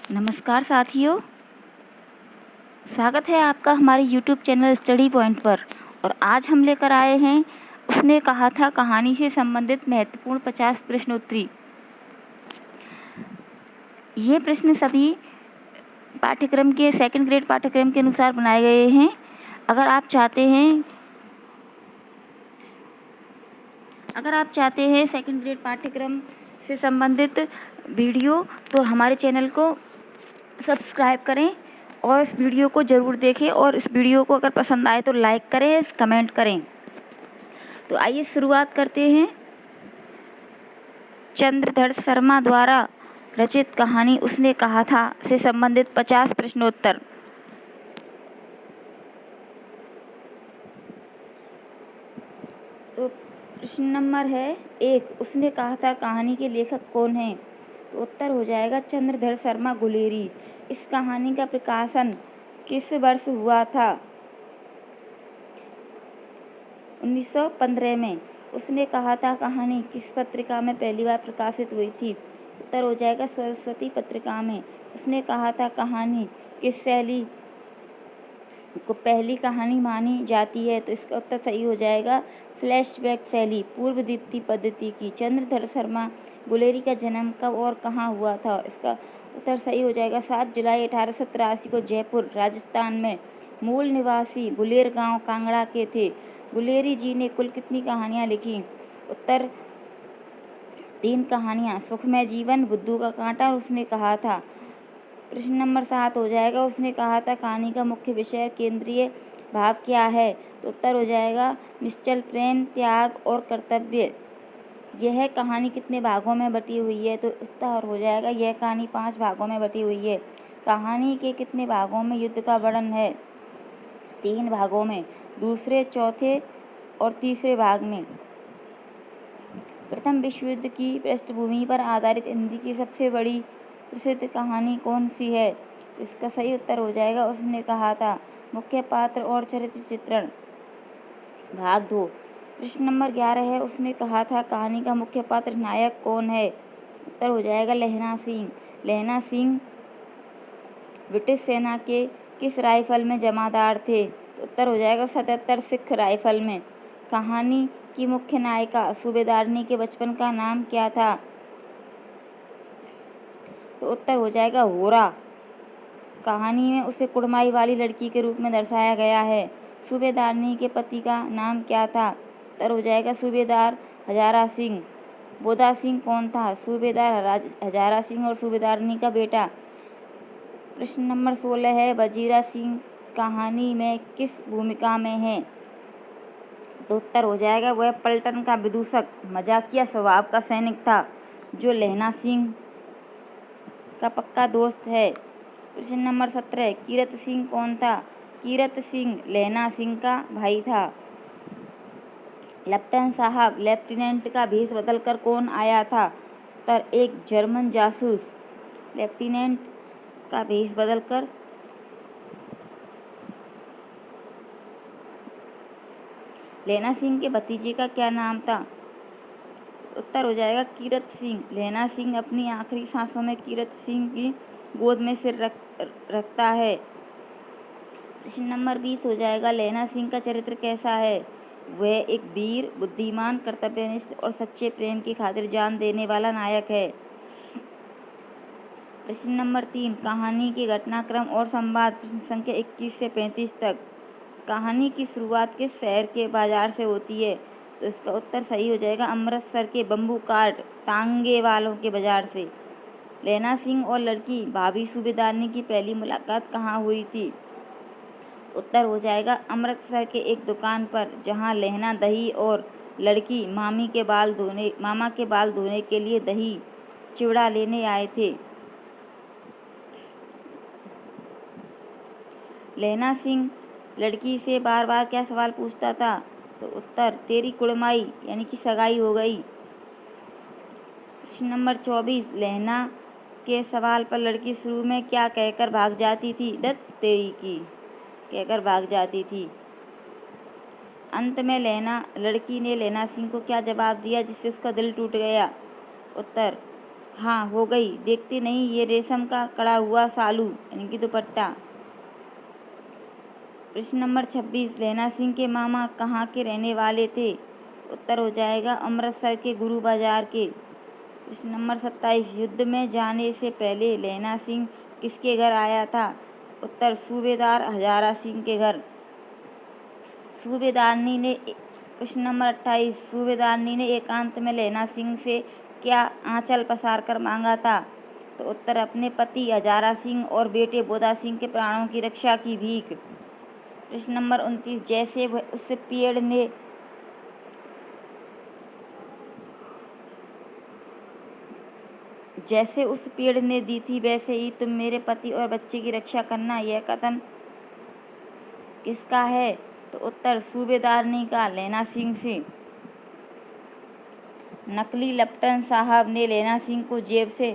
नमस्कार साथियों, स्वागत है आपका हमारे YouTube चैनल स्टडी पॉइंट पर। और आज हम लेकर आए हैं उसने कहा था कहानी से संबंधित महत्वपूर्ण 50 प्रश्नोत्तरी। ये प्रश्न सभी पाठ्यक्रम के सेकंड ग्रेड पाठ्यक्रम के अनुसार बनाए गए हैं। अगर आप चाहते हैं सेकंड ग्रेड पाठ्यक्रम से संबंधित वीडियो तो हमारे चैनल को सब्सक्राइब करें और इस वीडियो को ज़रूर देखें। और इस वीडियो को अगर पसंद आए तो लाइक करें, कमेंट करें। तो आइए शुरुआत करते हैं। चंद्रधर शर्मा द्वारा रचित कहानी उसने कहा था से संबंधित 50 प्रश्नोत्तर। तो प्रश्न नंबर है 1, उसने कहा था कहानी के लेखक कौन हैं? तो उत्तर हो जाएगा चंद्रधर शर्मा गुलेरी। इस कहानी का प्रकाशन किस वर्ष हुआ था? 1915 में। उसने कहा था कहानी किस पत्रिका में पहली बार प्रकाशित हुई थी? उत्तर हो जाएगा सरस्वती पत्रिका में। उसने कहा था कहानी किस शैली को पहली कहानी मानी जाती है? तो इसका उत्तर सही हो जाएगा फ्लैशबैक शैली, पूर्व दीप्ति पद्धति की। चंद्रधर शर्मा गुलेरी का जन्म कब और कहाँ हुआ था? इसका उत्तर सही हो जाएगा 7 जुलाई 1883 को जयपुर, राजस्थान में। मूल निवासी गुलेर गांव कांगड़ा के थे। गुलेरी जी ने कुल कितनी कहानियाँ लिखी? उत्तर 3 कहानियाँ, सुखमय जीवन, बुद्धू का कांटा और उसने कहा था। प्रश्न नंबर 7 हो जाएगा उसने कहा था कहानी का मुख्य विषय केंद्रीय भाव क्या है? तो उत्तर हो जाएगा निश्चल प्रेम, त्याग और कर्तव्य। यह कहानी कितने भागों में बटी हुई है? तो उत्तर हो जाएगा यह कहानी 5 भागों में बटी हुई है। कहानी के कितने भागों में युद्ध का वर्णन है? 3 भागों में, दूसरे, चौथे और तीसरे भाग में। प्रथम विश्व युद्ध की पृष्ठभूमि पर आधारित हिंदी की सबसे बड़ी प्रसिद्ध कहानी कौन सी है? इसका सही उत्तर हो जाएगा उसने कहा था। मुख्य पात्र और चरित्र चित्रण, भाग 2। प्रश्न नंबर 11 है उसने कहा था कहानी का मुख्य पात्र नायक कौन है? उत्तर हो जाएगा लहना सिंह। लहना सिंह ब्रिटिश सेना के किस राइफल में जमादार थे? तो उत्तर हो जाएगा 77 सिख राइफल में। कहानी की मुख्य नायिका सूबेदारनी के बचपन का नाम क्या था? तो उत्तर हो जाएगा होरा। कहानी में उसे कुड़माई वाली लड़की के रूप में दर्शाया गया है। सूबेदारनी के पति का नाम क्या था? उत्तर हो जाएगा सूबेदार हजारा सिंह। बोधा सिंह कौन था? सूबेदार हजारा सिंह और सूबेदारनी का बेटा। प्रश्न नंबर 16 है वजीरा सिंह कहानी में किस भूमिका में है? तो उत्तर हो जाएगा वह पलटन का विदूषक, मजाकिया स्वभाव का सैनिक था जो लहना सिंह का पक्का दोस्त है। प्रश्न नंबर 17, कीरत सिंह कौन था? कीरत सिंह लहना सिंह का भाई था। लेफ्टिनेंट साहब लेफ्टिनेंट का भेष बदलकर कौन आया था? उत्तर एक जर्मन जासूस। लेफ्टिनेंट का भेष बदलकर लहना सिंह के भतीजे का क्या नाम था? उत्तर हो जाएगा कीरत सिंह। लहना सिंह अपनी आखिरी सांसों में कीरत सिंह की गोद में सिर रखता है। प्रश्न नंबर 20 हो जाएगा लहना सिंह का चरित्र कैसा है? वह एक वीर, बुद्धिमान, कर्तव्यनिष्ठ और सच्चे प्रेम की खातिर जान देने वाला नायक है। प्रश्न नंबर 3, कहानी के घटनाक्रम और संवाद, प्रश्न संख्या 21 से 35 तक। कहानी की शुरुआत किस शहर के बाजार से होती है? तो इसका उत्तर सही हो जाएगा अमृतसर के बम्बू काट तांगे वालों के बाजार से। लहना सिंह और लड़की भाभी सूबेदारनी की पहली मुलाकात कहाँ हुई थी? उत्तर हो जाएगा अमृतसर के एक दुकान पर, जहाँ लहना दही और लड़की मामा के बाल धोने के लिए दही चिवड़ा लेने आए थे। लहना सिंह लड़की से बार बार क्या सवाल पूछता था? तो उत्तर तेरी कुड़माई यानी कि सगाई हो गई। प्रश्न नंबर 24, लहना के सवाल पर लड़की शुरू में क्या कहकर भाग जाती थी? दत्त तेरी की कहकर भाग जाती थी। अंत में लड़की ने लहना सिंह को क्या जवाब दिया जिससे उसका दिल टूट गया? उत्तर हाँ हो गई, देखती नहीं ये रेशम का कड़ा हुआ सालू यानी कि दुपट्टा। प्रश्न नंबर 26, लैला सिंह के मामा कहाँ के रहने वाले थे? उत्तर हो जाएगा अमृतसर के गुरु बाजार के। प्रश्न नंबर 27, युद्ध में जाने से पहले लैला सिंह किसके घर आया था? उत्तर सूबेदार हजारा सिंह के घर। सूबेदारनी ने प्रश्न नंबर 28, सूबेदारनी ने एकांत में लैला सिंह से क्या आंचल पसार कर मांगा था? तो उत्तर अपने पति हजारा सिंह और बेटे बोधा सिंह के प्राणों की रक्षा की भीख। प्रश्न नंबर 29, जैसे उस पेड़ ने दी थी वैसे ही तुम मेरे पति और बच्चे की रक्षा करना, यह कथन किसका है? तो उत्तर सूबेदारनी का लैला सिंह से। नकली लेफ्टिनेंट साहब ने लैला सिंह को जेब से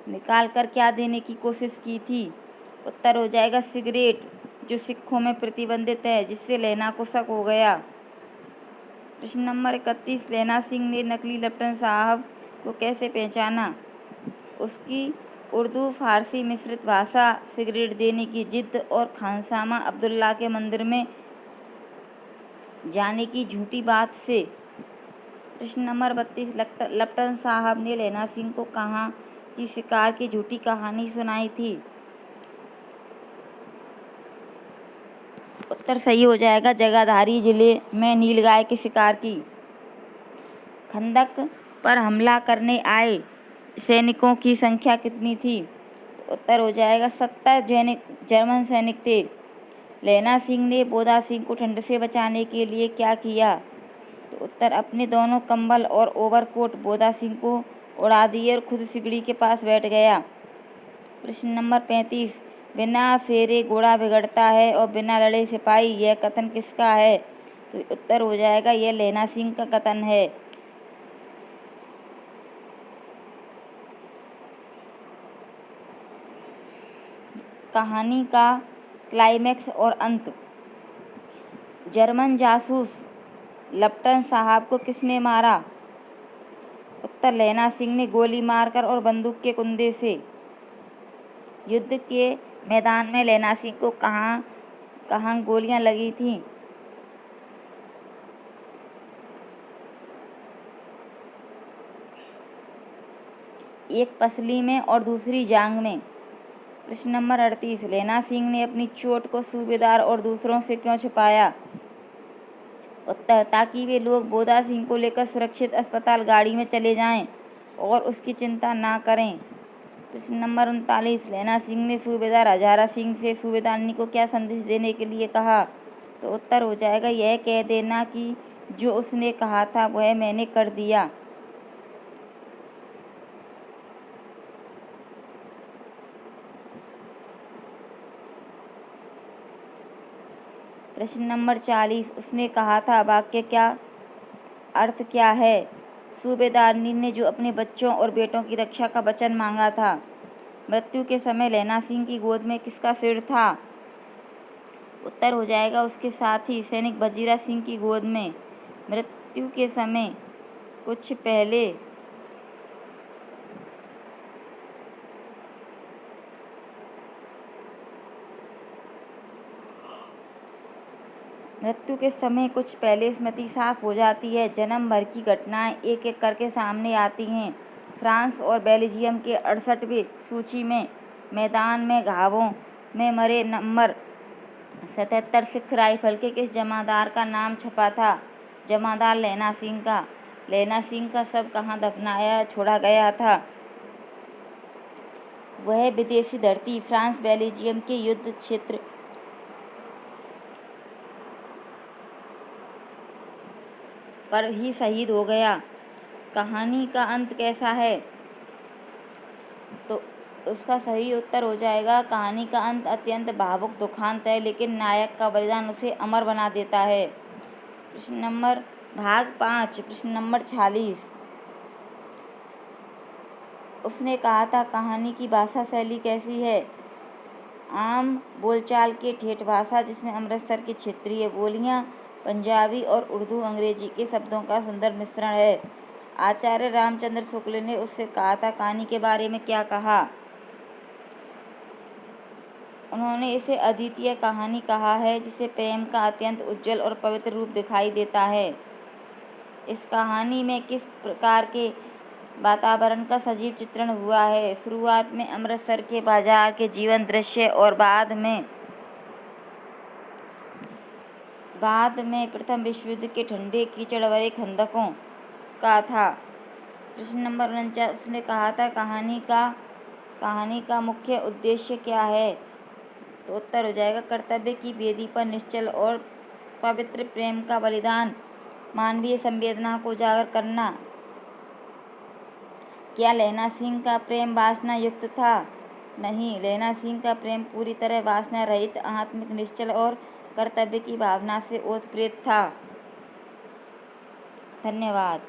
निकाल कर क्या देने की कोशिश की थी? उत्तर हो जाएगा सिगरेट, जो सिखों में प्रतिबंधित है, जिससे लैला को शक हो गया। प्रश्न नंबर 31, लैला सिंह ने नकली लेफ्टिनेंट साहब को कैसे पहचाना? उसकी उर्दू फारसी मिश्रित भाषा, सिगरेट देने की जिद और खानसामा अब्दुल्ला के मंदिर में जाने की झूठी बात से। प्रश्न नंबर 32, लेफ्टिनेंट साहब ने लैला सिंह को कहाँ की शिकार की झूठी कहानी सुनाई थी? उत्तर सही हो जाएगा जगाधरी जिले में नीलगाय के शिकार की। खंदक पर हमला करने आए सैनिकों की संख्या कितनी थी? तो उत्तर हो जाएगा 70 जर्मन सैनिक थे। लैला सिंह ने बोधा सिंह को ठंड से बचाने के लिए क्या किया? तो उत्तर अपने दोनों कंबल और ओवरकोट बोधा सिंह को उड़ा दिए और खुद सिगड़ी के पास बैठ गया। प्रश्न नंबर 35, बिना फेरे घोड़ा बिगड़ता है और बिना लड़े सिपाही, यह कथन किसका है? तो उत्तर हो जाएगा यह लैला सिंह का कथन है। कहानी का क्लाइमैक्स और अंत। जर्मन जासूस लेफ्टिनेंट साहब को किसने मारा? उत्तर लैला सिंह ने गोली मारकर और बंदूक के कुंदे से। युद्ध के मैदान में लैला सिंह को कहाँ कहाँ गोलियां लगी थीं? एक पसली में और दूसरी जांग में। प्रश्न नंबर 38, लैला सिंह ने अपनी चोट को सूबेदार और दूसरों से क्यों छिपाया? उत्तर ताकि वे लोग बोधा सिंह को लेकर सुरक्षित अस्पताल गाड़ी में चले जाएं और उसकी चिंता ना करें। प्रश्न नंबर 39, लैला सिंह ने सूबेदार हजारा सिंह से सूबेदारनी को क्या संदेश देने के लिए कहा? तो उत्तर हो जाएगा यह कह देना कि जो उसने कहा था वह मैंने कर दिया। प्रश्न नंबर 40, उसने कहा था वाक्य क्या अर्थ क्या है? सूबेदारनी ने जो अपने बच्चों और बेटों की रक्षा का वचन मांगा था। मृत्यु के समय लैला सिंह की गोद में किसका सिर था? उत्तर हो जाएगा उसके साथी सैनिक वजीरा सिंह की गोद में। मृत्यु के समय कुछ पहले स्मृति साफ हो जाती है। जन्म भर की घटनाएं एक एक करके सामने आती हैं। फ्रांस और बेल्जियम के 68वें सूची में मैदान में घावों में मरे नंबर 77 सिख राइफल के किस जमादार का नाम छपा था? जमादार लैला सिंह का। लैला सिंह का शव कहाँ दफनाया छोड़ा गया था? वह विदेशी धरती फ्रांस बेल्जियम के युद्ध क्षेत्र पर ही शहीद हो गया। कहानी का अंत कैसा है? तो उसका सही उत्तर हो जाएगा कहानी का अंत अत्यंत भावुक दुखांत है, लेकिन नायक का बलिदान उसे अमर बना देता है। भाग 5, प्रश्न नंबर 46, उसने कहा था कहानी की भाषा शैली कैसी है? आम बोलचाल की ठेठ भाषा जिसमें अमृतसर की क्षेत्रीय बोलियां, पंजाबी और उर्दू अंग्रेजी के शब्दों का सुंदर मिश्रण है। आचार्य रामचंद्र शुक्ल ने उससे कहा था, कहानी के बारे में क्या कहा? उन्होंने इसे अद्वितीय कहानी कहा है, जिसे प्रेम का अत्यंत उज्ज्वल और पवित्र रूप दिखाई देता है। इस कहानी में किस प्रकार के वातावरण का सजीव चित्रण हुआ है? शुरुआत में अमृतसर के बाजार के जीवन दृश्य और बाद में प्रथम विश्व युद्ध के ठंडे कीचड़ भरे खंदकों का था। प्रश्न नंबर 49, उसने कहा था, कहानी का मुख्य उद्देश्य क्या है? तो उत्तर हो जाएगा कर्तव्य की वेदी पर निश्चल और पवित्र प्रेम का बलिदान, मानवीय संवेदना को उजागर करना। क्या लैला सिंह का प्रेम वासना युक्त था? नहीं, लैला सिंह का प्रेम पूरी तरह वासना रहित, आत्मिक, निश्चल और कर्तव्य की भावना से ओतप्रोत था। धन्यवाद।